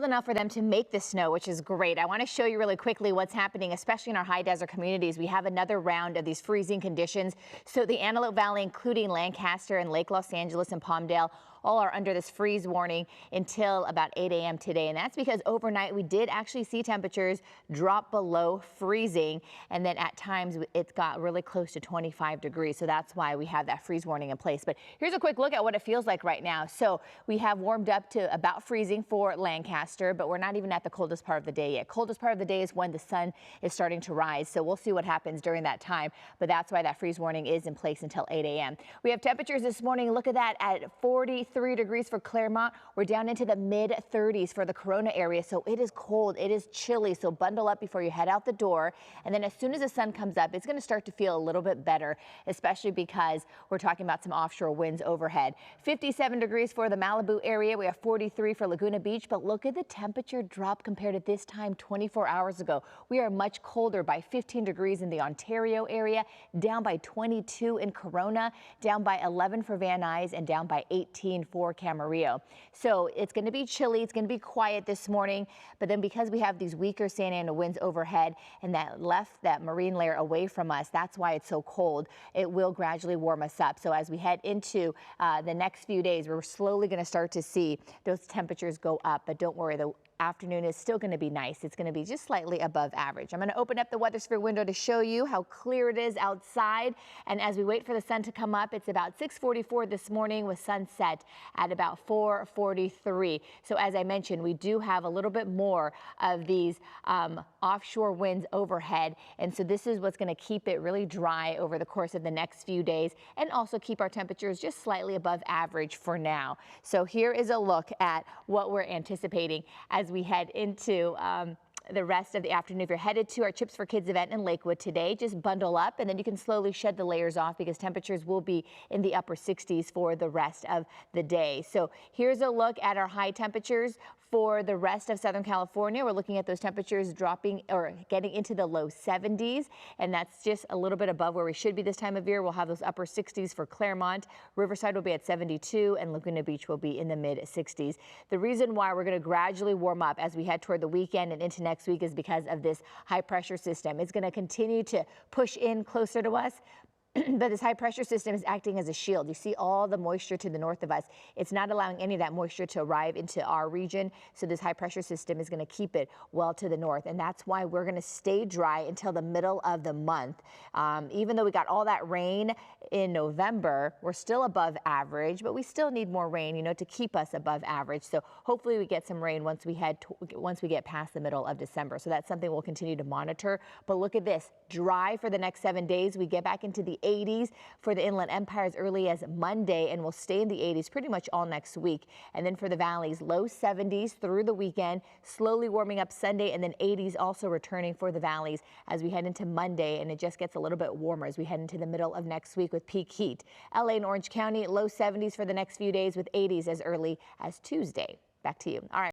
enough for them to make the snow, which is great. I want to show you really quickly what's happening, especially in our high desert communities. We have another round of these freezing conditions. So the Antelope Valley, including Lancaster and Lake Los Angeles and Palmdale, all are under this freeze warning until about 8 a.m. today. And that's because overnight we did actually see temperatures drop below freezing. And then at times it got really close to 25 degrees. So that's why we have that freeze warning in place. But here's a quick look at what it feels like right now. So we have warmed up to about freezing for Lancaster, but we're not even at the coldest part of the day yet. Coldest part of the day is when the sun is starting to rise. So we'll see what happens during that time. But that's why that freeze warning is in place until 8 a.m. We have temperatures this morning. Look at that at 43 degrees for Claremont. We're down into the mid 30s for the Corona area. So it is cold. It is chilly. So bundle up before you head out the door. And then as soon as the sun comes up, it's going to start to feel a little bit better, especially because we're talking about some offshore winds overhead. 57 degrees for the Malibu area. We have 43 for Laguna Beach. But look at the temperature drop compared to this time 24 hours ago. We are much colder by 15 degrees in the Ontario area, down by 22 in Corona, down by 11 for Van Nuys, and down by 18 for Camarillo. So it's going to be chilly. It's going to be quiet this morning. But then because we have these weaker Santa Ana winds overhead and that left that marine layer away from us, that's why it's so cold. It will gradually warm us up. So as we head into the next few days, we're slowly going to start to see those temperatures go up. But don't worry, the afternoon is still going to be nice. It's going to be just slightly above average. I'm going to open up the weather sphere window to show you how clear it is outside. And as we wait for the sun to come up, it's about 6:44 this morning with sunset at about 4:43. So as I mentioned, we do have a little bit more of these offshore winds overhead. And so this is what's going to keep it really dry over the course of the next few days and also keep our temperatures just slightly above average for now. So here is a look at what we're anticipating as we head into the rest of the afternoon. If you're headed to our Chips for Kids event in Lakewood today, just bundle up and then you can slowly shed the layers off because temperatures will be in the upper 60s for the rest of the day. So here's a look at our high temperatures for the rest of Southern California. We're looking at those temperatures dropping or getting into the low 70s, and that's just a little bit above where we should be this time of year. We'll have those upper 60s for Claremont. Riverside will be at 72 and Laguna Beach will be in the mid 60s. The reason why we're going to gradually warm up as we head toward the weekend and into next week is because of this high pressure system. It's going to continue to push in closer to us. But this high pressure system is acting as a shield. You see all the moisture to the north of us. It's not allowing any of that moisture to arrive into our region. So this high pressure system is going to keep it well to the north. And that's why we're going to stay dry until the middle of the month. Even though we got all that rain in November, we're still above average, but we still need more rain, you know, to keep us above average. So hopefully we get some rain once we get past the middle of December. So that's something we'll continue to monitor. But look at this, dry for the next 7 days. We get back into the 80s for the Inland Empire as early as Monday, and we'll stay in the 80s pretty much all next week. And then for the valleys, low 70s through the weekend, slowly warming up Sunday, and then 80s also returning for the valleys as we head into Monday, and it just gets a little bit warmer as we head into the middle of next week with peak heat. LA and Orange County, low 70s for the next few days with 80s as early as Tuesday. Back to you. All right.